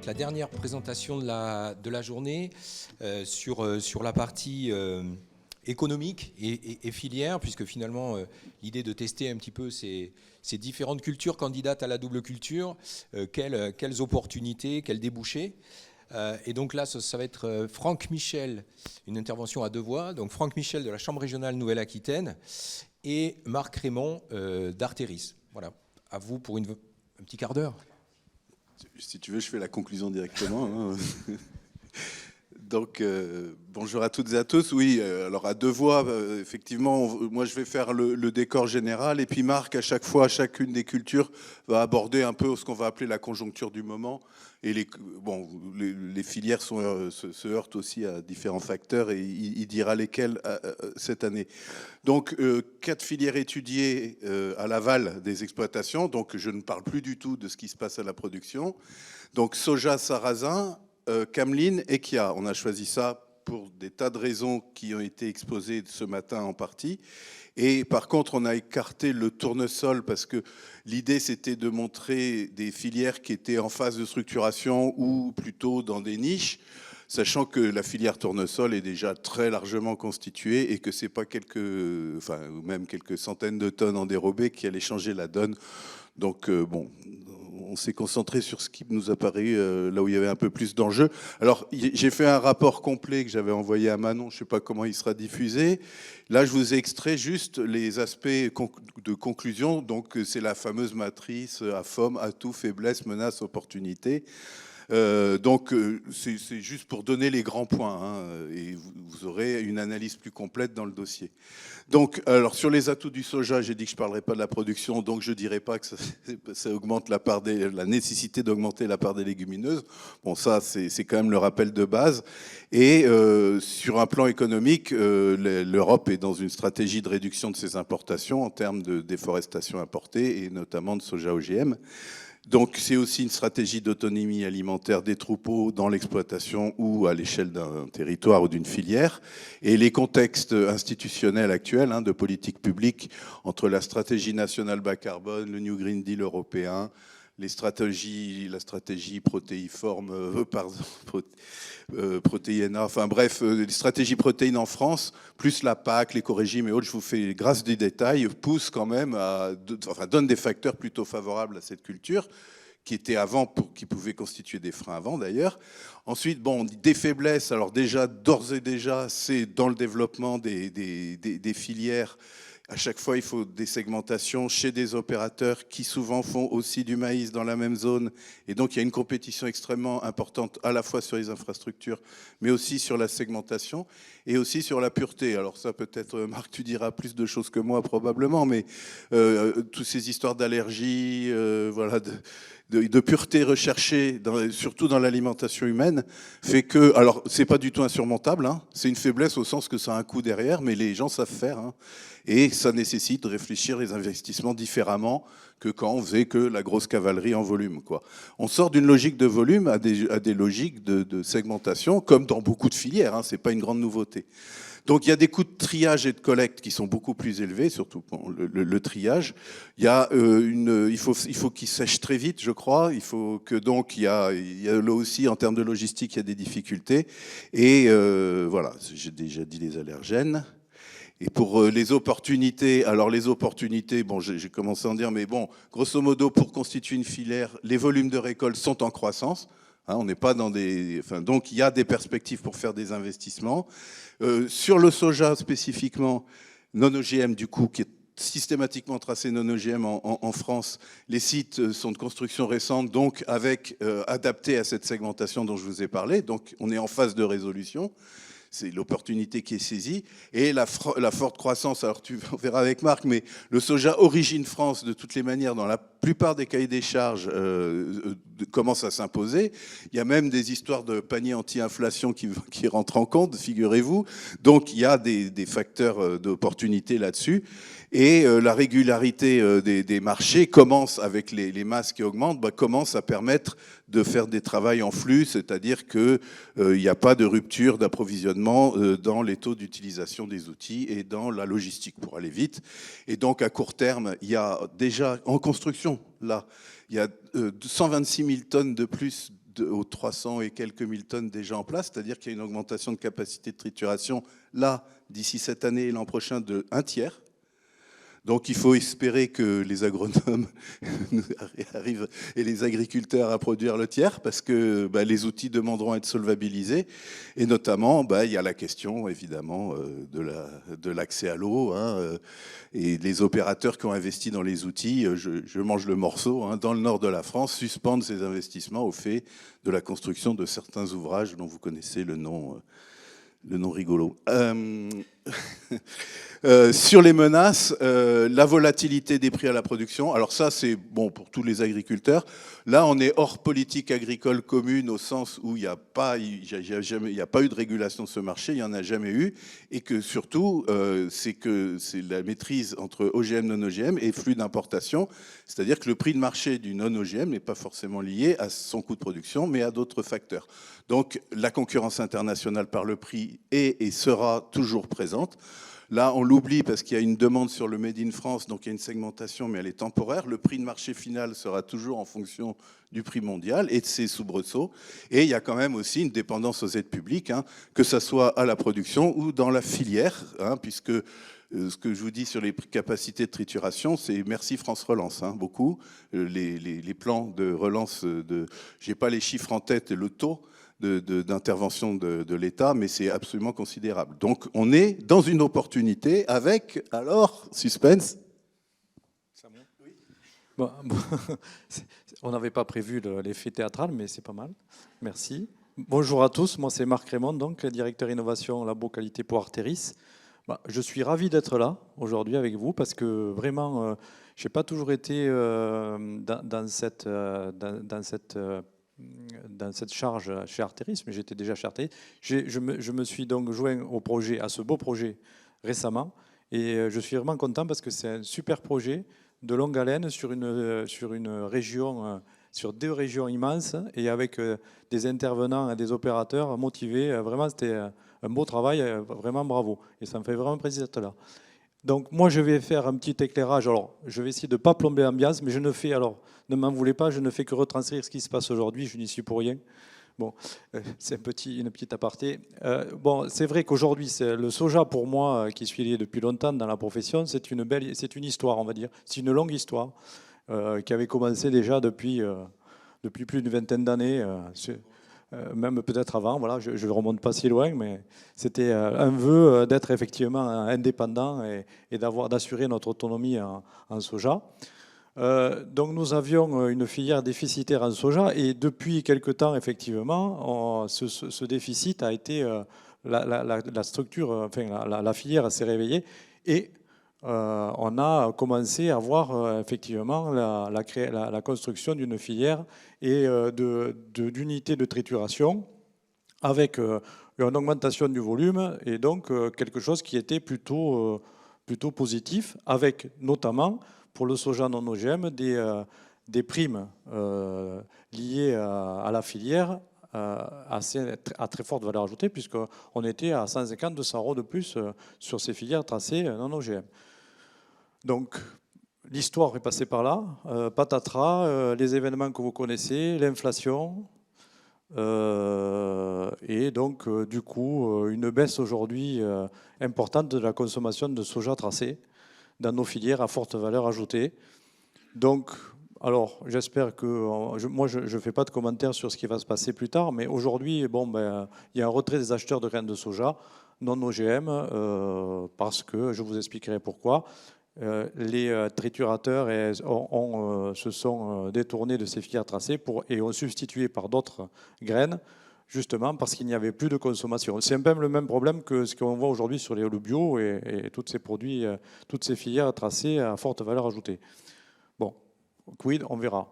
la dernière présentation de la journée sur la partie économique et filière, puisque finalement l'idée de tester un petit peu ces différentes cultures candidates à la double culture, quelles opportunités, quels débouchés. Et donc là, ça va être Franck Michel, une intervention à deux voix. Donc Franck Michel de la Chambre régionale Nouvelle-Aquitaine et Marc Raymond d'Artéris. Voilà, à vous pour un petit quart d'heure. Si tu veux, je fais la conclusion directement. Hein. Donc, bonjour à toutes et à tous. Oui, alors à deux voix, effectivement, moi je vais faire le décor général, et puis Marc, à chaque fois, chacune des cultures va aborder un peu ce qu'on va appeler la conjoncture du moment. Et les filières se heurtent aussi à différents facteurs, et il dira lesquels cette année. Donc, 4 filières étudiées à l'aval des exploitations. Donc, je ne parle plus du tout de ce qui se passe à la production. Donc, soja, sarrasin, cameline et Kia. On a choisi ça pour des tas de raisons qui ont été exposées ce matin en partie. Et par contre, on a écarté le tournesol parce que l'idée, c'était de montrer des filières qui étaient en phase de structuration ou plutôt dans des niches, sachant que la filière tournesol est déjà très largement constituée et que c'est pas même quelques centaines de tonnes en dérobé qui allaient changer la donne. Donc, on s'est concentré sur ce qui nous a paru là où il y avait un peu plus d'enjeux. Alors, j'ai fait un rapport complet que j'avais envoyé à Manon, je ne sais pas comment il sera diffusé. Là, je vous ai extrait juste les aspects de conclusion. Donc, c'est la fameuse matrice AFOM, atout, faiblesse, menace, opportunité. C'est juste pour donner les grands points, hein, et vous aurez une analyse plus complète dans le dossier. Donc, alors sur les atouts du soja, j'ai dit que je ne parlerai pas de la production, donc je ne dirai pas que ça augmente la nécessité d'augmenter la part des légumineuses. Bon, ça, c'est quand même le rappel de base. Et sur un plan économique, l'Europe est dans une stratégie de réduction de ses importations en termes de déforestation importée, et notamment de soja OGM. Donc c'est aussi une stratégie d'autonomie alimentaire des troupeaux dans l'exploitation ou à l'échelle d'un territoire ou d'une filière. Et les contextes institutionnels actuels de politique publique entre la stratégie nationale bas carbone, le New Green Deal européen, la stratégie protéiforme, protéina, enfin bref, les stratégies protéines en France, plus la PAC, l'éco-régime et autres, je vous fais grâce des détails, poussent quand même donnent des facteurs plutôt favorables à cette culture, qui était avant, qui pouvaient constituer des freins avant d'ailleurs. Ensuite, des faiblesses, alors d'ores et déjà, c'est dans le développement des filières. À chaque fois, il faut des segmentations chez des opérateurs qui souvent font aussi du maïs dans la même zone. Et donc, il y a une compétition extrêmement importante à la fois sur les infrastructures, mais aussi sur la segmentation et aussi sur la pureté. Alors ça, peut-être, Marc, tu diras plus de choses que moi probablement, mais toutes ces histoires d'allergie, de pureté recherchée, surtout dans l'alimentation humaine, fait que, alors c'est pas du tout insurmontable, hein, c'est une faiblesse au sens que ça a un coût derrière, mais les gens savent faire, hein, et ça nécessite de réfléchir les investissements différemment que quand on faisait que la grosse cavalerie en volume, quoi. On sort d'une logique de volume à des logiques de segmentation, comme dans beaucoup de filières, hein, c'est pas une grande nouveauté. Donc il y a des coûts de triage et de collecte qui sont beaucoup plus élevés, surtout pour le triage. Il y a il faut qu'il sèche très vite, je crois. Il faut que donc il y a là aussi en termes de logistique, il y a des difficultés. Et voilà, j'ai déjà dit les allergènes. Et pour les opportunités, alors les opportunités, j'ai commencé à en dire, mais grosso modo, pour constituer une filière, les volumes de récolte sont en croissance. Hein, on n'est pas dans donc il y a des perspectives pour faire des investissements. Sur le soja spécifiquement, non OGM du coup, qui est systématiquement tracé non OGM en France, les sites sont de construction récente, donc adaptés à cette segmentation dont je vous ai parlé. Donc on est en phase de résolution. C'est l'opportunité qui est saisie. Et la forte croissance, alors tu verras avec Marc, mais le soja origine France, de toutes les manières, dans la plupart des cahiers des charges, commence à s'imposer. Il y a même des histoires de panier anti-inflation qui rentrent en compte, figurez-vous. Donc il y a des facteurs d'opportunité là-dessus. Et la régularité des marchés commence, avec les masses qui augmentent, commence à permettre de faire des travails en flux, c'est-à-dire qu'il n'y a pas de rupture d'approvisionnement dans les taux d'utilisation des outils et dans la logistique, pour aller vite. Et donc à court terme, il y a déjà en construction, là, il y a 126 000 tonnes de plus aux 300 et quelques mille tonnes déjà en place, c'est-à-dire qu'il y a une augmentation de capacité de trituration, là, d'ici cette année et l'an prochain, de 1/3. Donc il faut espérer que les agronomes arrivent et les agriculteurs à produire le tiers, parce que les outils demanderont à être solvabilisés. Et notamment, il y a la question évidemment de l'accès à l'eau. Et les opérateurs qui ont investi dans les outils, je mange le morceau, dans le nord de la France, suspendent ces investissements au fait de la construction de certains ouvrages dont vous connaissez le nom rigolo. Sur les menaces, la volatilité des prix à la production. Alors ça, c'est bon pour tous les agriculteurs. Là, on est hors politique agricole commune au sens où il n'y a pas eu de régulation de ce marché, il n'y en a jamais eu. Et que surtout, c'est la maîtrise entre OGM, non-OGM et flux d'importation. C'est-à-dire que le prix de marché du non-OGM n'est pas forcément lié à son coût de production, mais à d'autres facteurs. Donc la concurrence internationale par le prix est et sera toujours présente. Là, on l'oublie parce qu'il y a une demande sur le Made in France, donc il y a une segmentation, mais elle est temporaire. Le prix de marché final sera toujours en fonction du prix mondial et de ses soubresauts. Et il y a quand même aussi une dépendance aux aides publiques, que ce soit à la production ou dans la filière, puisque ce que je vous dis sur les capacités de trituration, c'est merci France Relance, beaucoup. Les plans de relance, je n'ai pas les chiffres en tête et le taux d'intervention de l'État, mais c'est absolument considérable. Donc on est dans une opportunité avec, alors, suspense. Bon, on n'avait pas prévu l'effet théâtral, mais c'est pas mal. Merci. Bonjour à tous, moi c'est Marc Raymond, donc directeur innovation Labo Qualité pour Arteris. Je suis ravi d'être là aujourd'hui avec vous parce que vraiment, je n'ai pas toujours été dans cette charge chez Arteris, mais j'étais déjà chez Arteris. Je me suis donc joint au projet, à ce beau projet récemment, et je suis vraiment content parce que c'est un super projet de longue haleine sur une région, sur 2 régions immenses, et avec des intervenants et des opérateurs motivés. Vraiment, c'était un beau travail, vraiment bravo. Et ça me fait vraiment plaisir d'être là. Donc moi, je vais faire un petit éclairage. Alors, je vais essayer de ne pas plomber l'ambiance, mais je ne fais, alors, ne m'en voulez pas, je ne fais que retranscrire ce qui se passe aujourd'hui, je n'y suis pour rien. Bon, c'est une petite aparté. Bon, c'est vrai qu'aujourd'hui, le soja, pour moi, qui suis lié depuis longtemps dans la profession, c'est une histoire, on va dire. C'est une longue histoire qui avait commencé déjà depuis plus d'une vingtaine d'années, même peut-être avant. Voilà, je ne remonte pas si loin, mais c'était un vœu d'être effectivement indépendant et d'assurer notre autonomie en soja. Donc nous avions une filière déficitaire en soja, et depuis quelque temps, effectivement, ce déficit a été la structure, enfin la filière s'est réveillée, et on a commencé à voir effectivement la construction d'une filière et d'unités de trituration avec une augmentation du volume, et donc quelque chose qui était plutôt positif, avec notamment pour le soja non OGM des primes liées à la filière à très forte valeur ajoutée, puisqu'on était à 150-200 euros de plus sur ces filières tracées non OGM. Donc l'histoire est passée par là, patatras, les événements que vous connaissez, l'inflation, et donc du coup une baisse aujourd'hui importante de la consommation de soja tracé dans nos filières à forte valeur ajoutée. Donc, alors, j'espère que... moi, je ne fais pas de commentaires sur ce qui va se passer plus tard, mais aujourd'hui, il y a un retrait des acheteurs de graines de soja non OGM, parce que, je vous expliquerai pourquoi, les triturateurs se sont détournés de ces filières tracées et ont substitué par d'autres graines, justement parce qu'il n'y avait plus de consommation. C'est un peu le même problème que ce qu'on voit aujourd'hui sur les oils bio et tous ces produits, toutes ces filières tracées à forte valeur ajoutée. Bon, quid, on verra.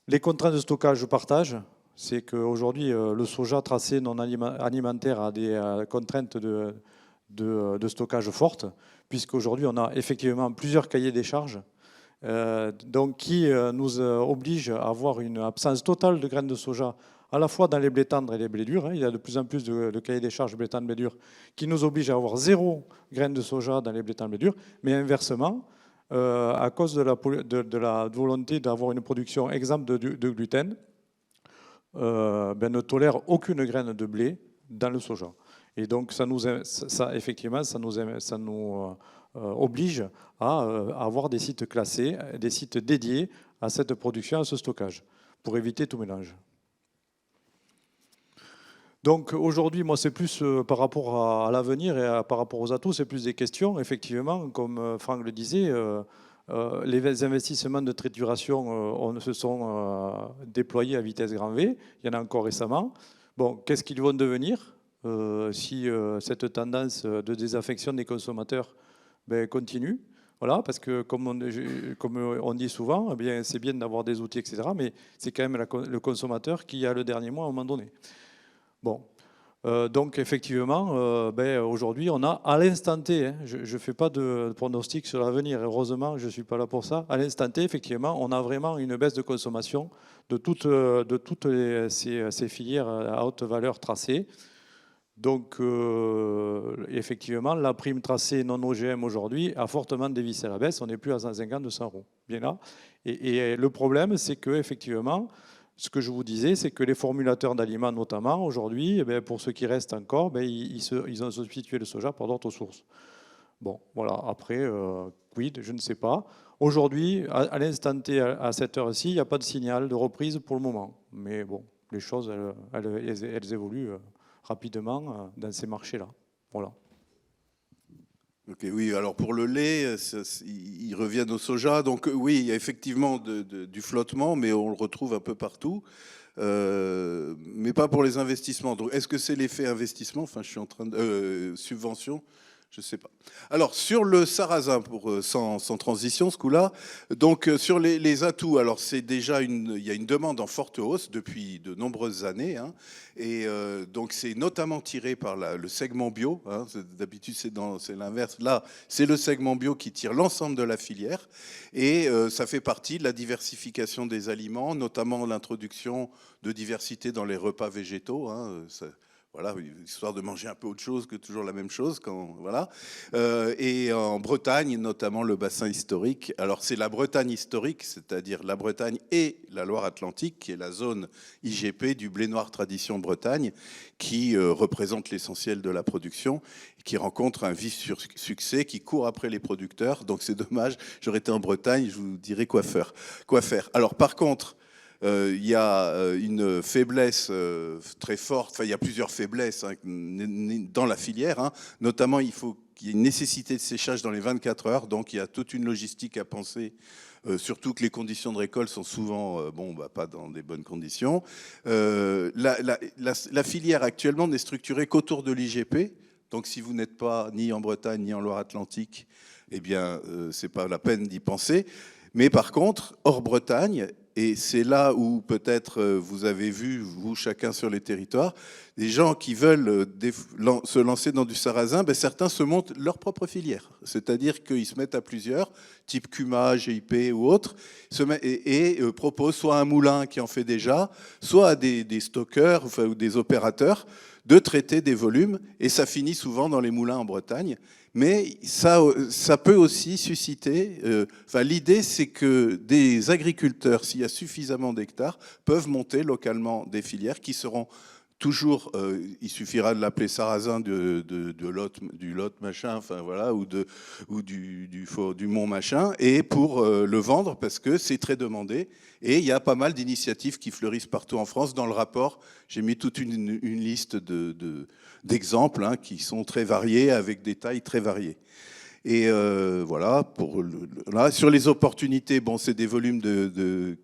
Les contraintes de stockage, je partage. C'est qu'aujourd'hui, le soja tracé non alimentaire a des contraintes de stockage fortes, puisqu'aujourd'hui, on a effectivement plusieurs cahiers des charges, donc qui nous obligent à avoir une absence totale de graines de soja, à la fois dans les blés tendres et les blés durs. Il y a de plus en plus de cahiers des charges blés tendres, blés durs, qui nous obligent à avoir 0 graines de soja dans les blés tendres, blés durs. Mais inversement, à cause de la volonté d'avoir une production exempte de gluten, ne tolèrent aucune graine de blé dans le soja. Et donc, effectivement, ça nous oblige à avoir des sites classés, des sites dédiés à cette production, à ce stockage, pour éviter tout mélange. Donc aujourd'hui, moi, c'est plus par rapport à l'avenir et par rapport aux atouts, c'est plus des questions. Effectivement, comme Franck le disait, les investissements de trituration se sont déployés à vitesse grand V. Il y en a encore récemment. Bon, qu'est-ce qu'ils vont devenir si cette tendance de désaffection des consommateurs continue? Voilà, parce que comme on dit souvent, c'est bien d'avoir des outils, etc. Mais c'est quand même le consommateur qui a le dernier mot à un moment donné. Bon, donc effectivement, aujourd'hui, on a à l'instant T, je ne fais pas de pronostic sur l'avenir, heureusement, je ne suis pas là pour ça. À l'instant T, effectivement, on a vraiment une baisse de consommation de toutes ces filières à haute valeur tracées. Donc, effectivement, la prime tracée non OGM aujourd'hui a fortement dévissé la baisse. On n'est plus à 150-200 euros. Bien là. Et le problème, c'est que effectivement, ce que je vous disais, c'est que les formulateurs d'aliments, notamment aujourd'hui, pour ceux qui restent encore, ils ont substitué le soja par d'autres sources. Bon, voilà. Après, quid, je ne sais pas. Aujourd'hui, à l'instant T, à cette heure-ci, il n'y a pas de signal de reprise pour le moment. Mais bon, les choses, elles évoluent rapidement dans ces marchés-là. Voilà. Ok, oui, alors pour le lait, ils reviennent au soja. Donc oui, il y a effectivement du flottement, mais on le retrouve un peu partout. Mais pas pour les investissements. Donc est-ce que c'est l'effet investissement? Enfin, je suis en train de... subvention? Je ne sais pas. Alors, sur le sarrasin, sans transition, ce coup-là, donc sur les atouts, alors c'est déjà il y a une demande en forte hausse depuis de nombreuses années, hein, et donc c'est notamment tiré par le segment bio, hein, d'habitude c'est l'inverse, là c'est le segment bio qui tire l'ensemble de la filière, et ça fait partie de la diversification des aliments, notamment l'introduction de diversité dans les repas végétaux, hein, voilà, histoire de manger un peu autre chose que toujours la même chose. Voilà. Et en Bretagne, notamment le bassin historique. Alors c'est la Bretagne historique, c'est-à-dire la Bretagne et la Loire-Atlantique, qui est la zone IGP du blé noir tradition Bretagne, qui représente l'essentiel de la production, qui rencontre un vif succès, qui court après les producteurs. Donc c'est dommage, j'aurais été en Bretagne, je vous dirais quoi faire. Alors par contre, il y a une faiblesse très forte, enfin il y a plusieurs faiblesses hein, dans la filière, hein. Notamment il faut qu'il y ait une nécessité de séchage dans les 24 heures, donc il y a toute une logistique à penser, surtout que les conditions de récolte sont souvent pas dans des bonnes conditions. La filière actuellement n'est structurée qu'autour de l'IGP, donc si vous n'êtes pas ni en Bretagne ni en Loire-Atlantique, eh bien c'est pas la peine d'y penser. Mais par contre, hors Bretagne, et c'est là où peut-être vous avez vu, vous chacun sur les territoires, des gens qui veulent se lancer dans du sarrasin, certains se montent leur propre filière. C'est-à-dire qu'ils se mettent à plusieurs, type CUMA, GIP ou autres, et proposent soit un moulin qui en fait déjà, soit à des stockeurs ou des opérateurs de traiter des volumes. Et ça finit souvent dans les moulins en Bretagne. Mais ça peut aussi susciter... l'idée, c'est que des agriculteurs, s'il y a suffisamment d'hectares, peuvent monter localement des filières qui seront toujours... il suffira de l'appeler sarrasin du Lot machin, enfin voilà, ou du Mont machin, et pour le vendre, parce que c'est très demandé. Et il y a pas mal d'initiatives qui fleurissent partout en France. Dans le rapport, j'ai mis toute une liste d'exemples hein, qui sont très variés, avec des tailles très variées. Et voilà, là, sur les opportunités, c'est des volumes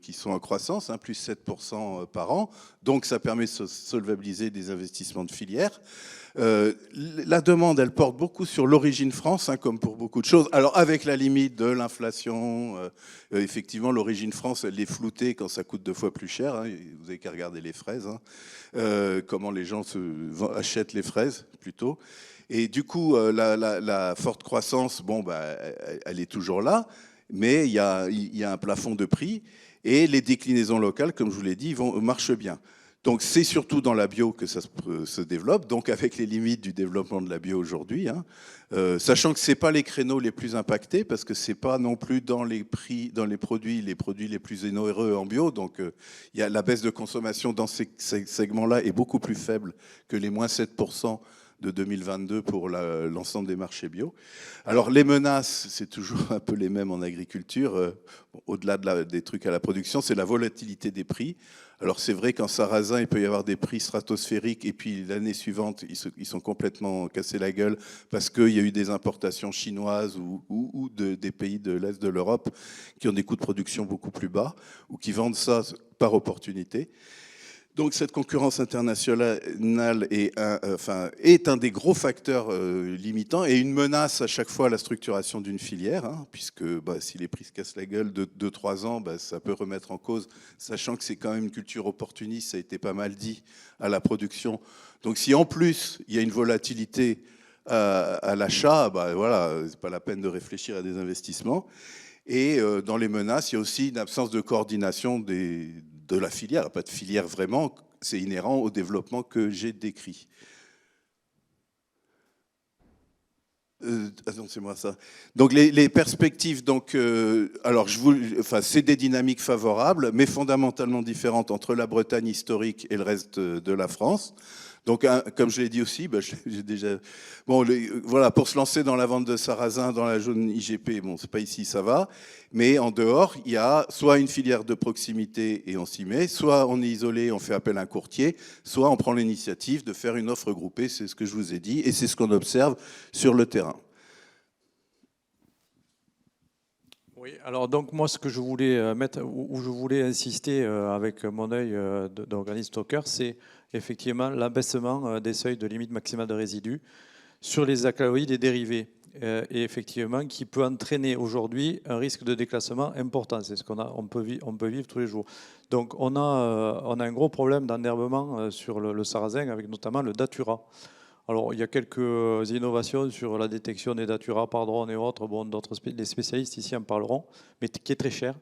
qui sont en croissance, hein, plus 7% par an. Donc ça permet de solvabiliser des investissements de filière. La demande, elle porte beaucoup sur l'origine France, hein, comme pour beaucoup de choses. Alors avec la limite de l'inflation, effectivement, l'origine France, elle est floutée quand ça coûte 2 fois plus cher. Hein. Vous n'avez qu'à regarder les fraises, hein. Comment les gens achètent les fraises, plutôt. Et du coup, la forte croissance, elle est toujours là, mais il y a un plafond de prix et les déclinaisons locales, comme je vous l'ai dit, marchent bien. Donc c'est surtout dans la bio que ça se développe, donc avec les limites du développement de la bio aujourd'hui, hein. Sachant que c'est pas les créneaux les plus impactés, parce que c'est pas non plus dans les prix, dans les produits les plus onéreux en bio. Donc il y a la baisse de consommation dans ces segments-là est beaucoup plus faible que les moins 7% de 2022 pour l'ensemble des marchés bio. Alors les menaces, c'est toujours un peu les mêmes en agriculture. Au-delà des trucs à la production, c'est la volatilité des prix. Alors c'est vrai qu'en sarrasin, il peut y avoir des prix stratosphériques et puis l'année suivante, ils sont complètement cassés la gueule parce qu'il y a eu des importations chinoises ou des pays de l'Est de l'Europe qui ont des coûts de production beaucoup plus bas ou qui vendent ça par opportunité. Donc cette concurrence internationale est un des gros facteurs limitants et une menace à chaque fois à la structuration d'une filière, hein, puisque si les prix se cassent la gueule de 2-3 ans, ça peut remettre en cause, sachant que c'est quand même une culture opportuniste, ça a été pas mal dit, à la production. Donc si en plus il y a une volatilité à l'achat, voilà, c'est pas la peine de réfléchir à des investissements. Et dans les menaces, il y a aussi une absence de coordination de la filière, pas de filière vraiment, c'est inhérent au développement que j'ai décrit. C'est moi ça. Donc les perspectives, donc, alors c'est des dynamiques favorables, mais fondamentalement différentes entre la Bretagne historique et le reste de la France. Donc, comme je l'ai dit aussi, j'ai déjà. Bon, voilà, pour se lancer dans la vente de sarrasin dans la zone IGP, bon, c'est pas ici, ça va. Mais en dehors, il y a soit une filière de proximité et on s'y met, soit on est isolé, on fait appel à un courtier, soit on prend l'initiative de faire une offre groupée. C'est ce que je vous ai dit et c'est ce qu'on observe sur le terrain. Oui, alors donc moi ce que je voulais mettre, où je voulais insister avec mon œil d'organisme stocker, c'est effectivement l'abaissement des seuils de limite maximale de résidus sur les alcaloïdes et dérivés, et effectivement qui peut entraîner aujourd'hui un risque de déclassement important. C'est ce on peut vivre tous les jours. Donc on a un gros problème d'enherbement sur le sarrasin avec notamment le datura. Alors, il y a quelques innovations sur la détection des datura par drone et autres. Bon, les spécialistes ici en parleront, mais qui est très cher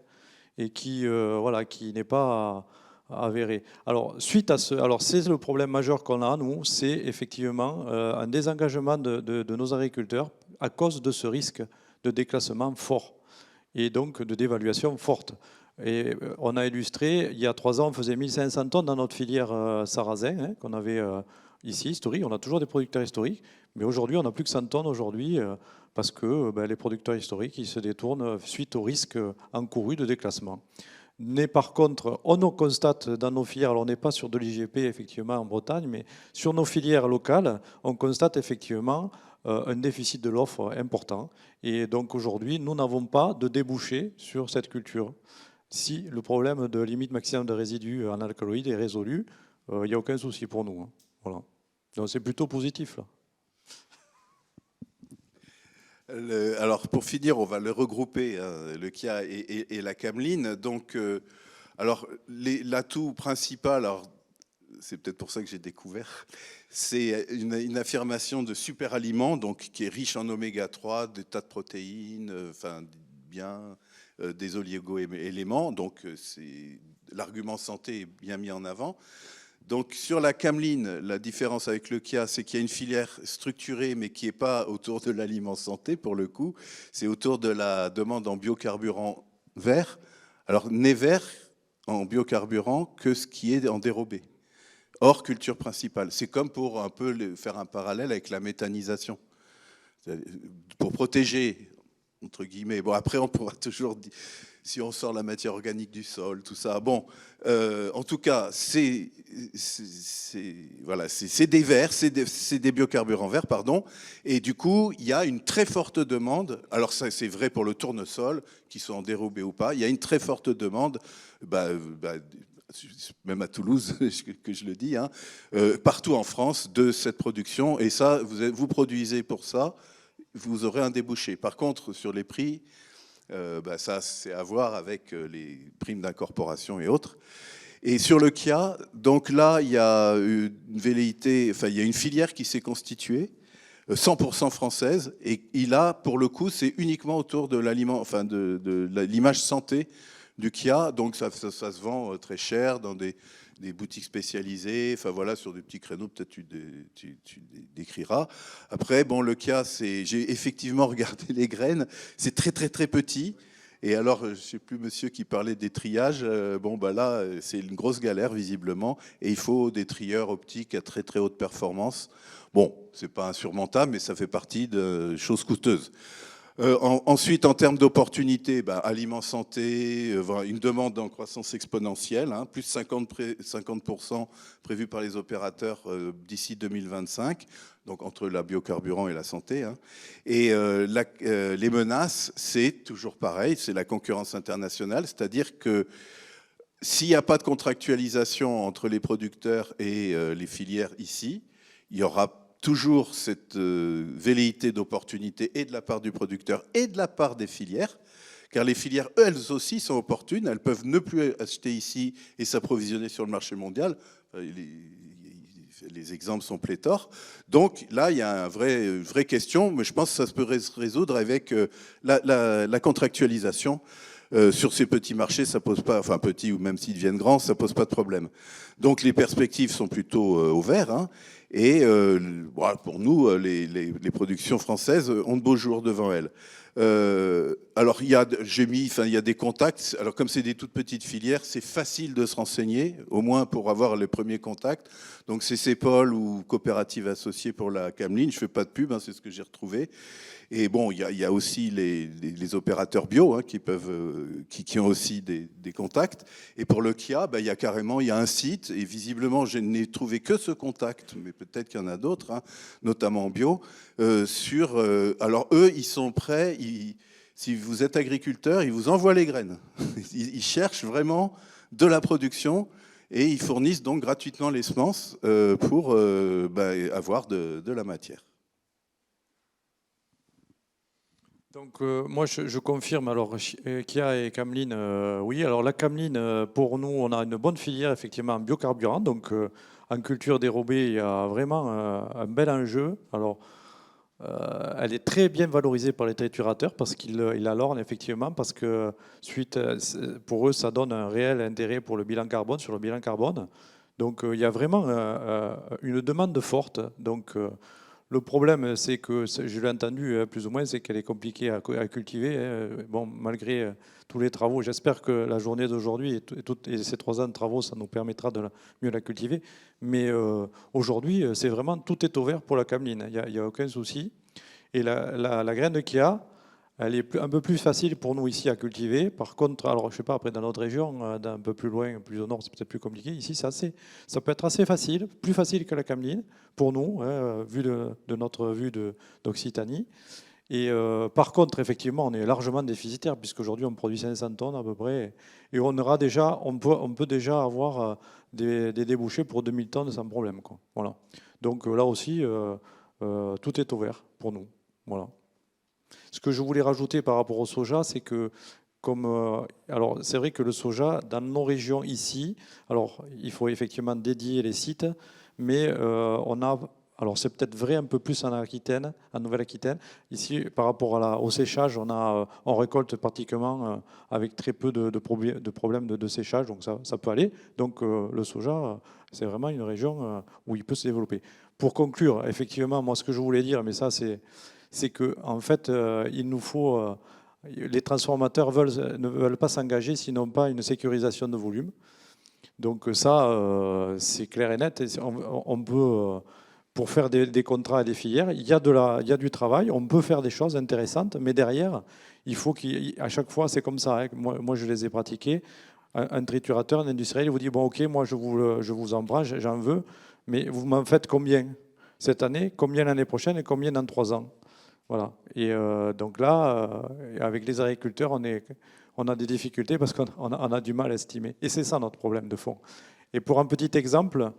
et qui n'est pas avéré. Alors, c'est le problème majeur qu'on a, nous, c'est effectivement un désengagement de nos agriculteurs à cause de ce risque de déclassement fort et donc de dévaluation forte. Et on a illustré, il y a 3 ans, on faisait 1500 tonnes dans notre filière sarrasin, hein, qu'on avait ici, historique. On a toujours des producteurs historiques, mais aujourd'hui, on n'a plus que 100 tonnes aujourd'hui parce que les producteurs historiques, ils se détournent suite au risque encouru de déclassement. Mais par contre, on constate dans nos filières, alors on n'est pas sur de l'IGP effectivement en Bretagne, mais sur nos filières locales, on constate effectivement un déficit de l'offre important. Et donc aujourd'hui, nous n'avons pas de débouché sur cette culture. Si le problème de limite maximum de résidus en alcaloïdes est résolu, il n'y a aucun souci pour nous, hein. Voilà. Donc c'est plutôt positif, là. Alors pour finir, on va le regrouper, hein, le Kia et la cameline. Donc, alors l'atout principal, alors c'est peut-être pour ça que j'ai découvert, c'est une affirmation de super aliment, donc qui est riche en oméga 3, des tas de protéines, des oligo-éléments. Donc l'argument santé est bien mis en avant. Donc sur la cameline, la différence avec le Kia, c'est qu'il y a une filière structurée, mais qui n'est pas autour de l'aliment santé pour le coup. C'est autour de la demande en biocarburant vert. Alors n'est vert en biocarburant que ce qui est en dérobé, hors culture principale. C'est comme pour un peu faire un parallèle avec la méthanisation. Pour protéger, entre guillemets, bon après on pourra toujours dire, si on sort la matière organique du sol, tout ça. Bon, en tout cas, c'est des verts, c'est des biocarburants verts, pardon. Et du coup, il y a une très forte demande. Alors ça, c'est vrai pour le tournesol, qui sont en dérobé ou pas. Il y a une très forte demande, même à Toulouse, que je le dis, hein, partout en France, de cette production. Et ça, vous produisez pour ça, vous aurez un débouché. Par contre, sur les prix, ça, c'est à voir avec les primes d'incorporation et autres. Et sur le Kia, donc là, il y a une velléité, enfin, il y a une filière qui s'est constituée, 100% française, et pour le coup, c'est uniquement autour de l'aliment, enfin, de l'image santé du Kia. Donc ça se vend très cher dans des des boutiques spécialisées, enfin voilà, sur des petits créneaux, peut-être tu décriras. Après, bon, le cas, c'est, j'ai effectivement regardé les graines, c'est très très très petit. Et alors, je ne sais plus, monsieur qui parlait des triages, bon, bah là, c'est une grosse galère, visiblement, et il faut des trieurs optiques à très très haute performance. Bon, c'est pas insurmontable, mais ça fait partie de choses coûteuses. Ensuite, en termes d'opportunités, aliments santé, une demande en croissance exponentielle, hein, plus 50% prévu par les opérateurs d'ici 2025, donc entre la biocarburant et la santé. Hein. Et les menaces, c'est toujours pareil, c'est la concurrence internationale, c'est-à-dire que s'il n'y a pas de contractualisation entre les producteurs et les filières ici, il y aura toujours cette velléité d'opportunité et de la part du producteur et de la part des filières, car les filières, elles aussi, sont opportunes. Elles peuvent ne plus acheter ici et s'approvisionner sur le marché mondial. Les exemples sont pléthores. Donc là, il y a une vraie question, mais je pense que ça se peut résoudre avec la contractualisation. Sur ces petits marchés, ça pose pas, enfin petits ou même s'ils deviennent grands, ça pose pas de problème. Donc les perspectives sont plutôt au vert. Hein, et voilà, pour nous, les productions françaises ont de beaux jours devant elles. Alors il y a des contacts. Alors comme c'est des toutes petites filières, c'est facile de se renseigner, au moins pour avoir les premiers contacts. Donc c'est CEPOL ou coopérative associée pour la cameline. Je fais pas de pub, hein, c'est ce que j'ai retrouvé. Et bon, il y a aussi les opérateurs bio hein, qui ont aussi des contacts. Et pour le Kia, il y a un site, et visiblement, je n'ai trouvé que ce contact, mais peut-être qu'il y en a d'autres, hein, notamment en bio, alors eux, ils sont prêts, si vous êtes agriculteur, ils vous envoient les graines. Ils cherchent vraiment de la production, et ils fournissent donc gratuitement les semences pour avoir de la matière. Donc moi je confirme, alors Kia et Cameline, oui. Alors la Cameline, pour nous, on a une bonne filière effectivement en biocarburant, donc en culture dérobée, il y a vraiment un bel enjeu. Alors elle est très bien valorisée par les triturateurs parce qu'ils la lorgnent effectivement, parce que pour eux, ça donne un réel intérêt pour le bilan carbone, sur le bilan carbone. Donc il y a vraiment une demande forte. Donc le problème, c'est que, je l'ai entendu plus ou moins, c'est qu'elle est compliquée à cultiver. Bon, malgré tous les travaux, j'espère que la journée d'aujourd'hui et ces 3 ans de travaux, ça nous permettra de mieux la cultiver. Mais aujourd'hui, c'est vraiment, tout est ouvert pour la cameline. Il n'y a aucun souci. Et la graine qu'il y a, elle est un peu plus facile pour nous ici à cultiver. Par contre, alors je ne sais pas, après dans notre région, un peu plus loin, plus au nord, c'est peut-être plus compliqué. Ici, ça peut être assez facile, plus facile que la cameline pour nous, hein, vu de notre vue d'Occitanie. Et par contre, effectivement, on est largement déficitaire, puisqu'aujourd'hui, on produit 500 tonnes à peu près. Et on peut déjà avoir des débouchés pour 2000 tonnes sans problème, quoi. Voilà. Donc là aussi, tout est ouvert pour nous. Voilà. Ce que je voulais rajouter par rapport au soja, c'est que alors c'est vrai que le soja, dans nos régions ici, alors il faut effectivement dédier les sites, mais alors c'est peut-être vrai un peu plus en Aquitaine, en Nouvelle-Aquitaine. Ici, par rapport au séchage, on récolte pratiquement avec très peu de problèmes de séchage, donc ça peut aller. Donc le soja, c'est vraiment une région où il peut se développer. Pour conclure, effectivement, moi ce que je voulais dire, mais ça c'est que en fait, il nous faut les transformateurs ne veulent pas s'engager s'ils n'ont pas une sécurisation de volume. Donc ça, c'est clair et net. On peut, pour faire des contrats et des filières, il y a du travail, on peut faire des choses intéressantes, mais derrière, il faut qu'à chaque fois, c'est comme ça. Hein, moi, je les ai pratiqués. Un triturateur, un industriel, il vous dit, bon, ok, moi, je vous en prends, j'en veux, mais vous m'en faites combien cette année, combien l'année prochaine et combien dans 3 ans? Voilà. Et donc là, avec les agriculteurs, on a des difficultés parce qu'on a du mal à estimer. Et c'est ça notre problème de fond. Et pour un petit exemple,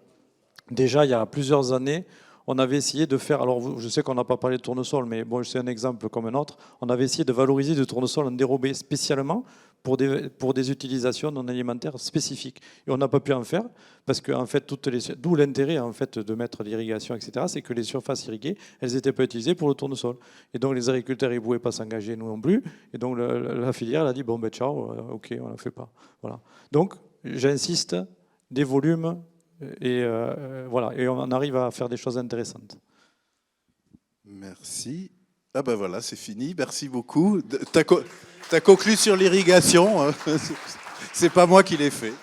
déjà il y a plusieurs années, on avait essayé de faire, alors je sais qu'on n'a pas parlé de tournesol, mais bon, c'est un exemple comme un autre, on avait essayé de valoriser du tournesol en dérobé spécialement pour des utilisations non alimentaires spécifiques. Et on n'a pas pu en faire parce que, en fait, d'où l'intérêt en fait, de mettre l'irrigation, etc., c'est que les surfaces irriguées, elles n'étaient pas utilisées pour le tournesol. Et donc les agriculteurs, ils ne pouvaient pas s'engager, nous non plus. Et donc la filière, elle a dit, bon, ben ciao, ok, on ne le fait pas. Voilà. Donc, j'insiste, des volumes, et voilà, et on arrive à faire des choses intéressantes. Merci. Ah ben voilà, c'est fini. Merci beaucoup. T'as conclu sur l'irrigation. C'est pas moi qui l'ai fait.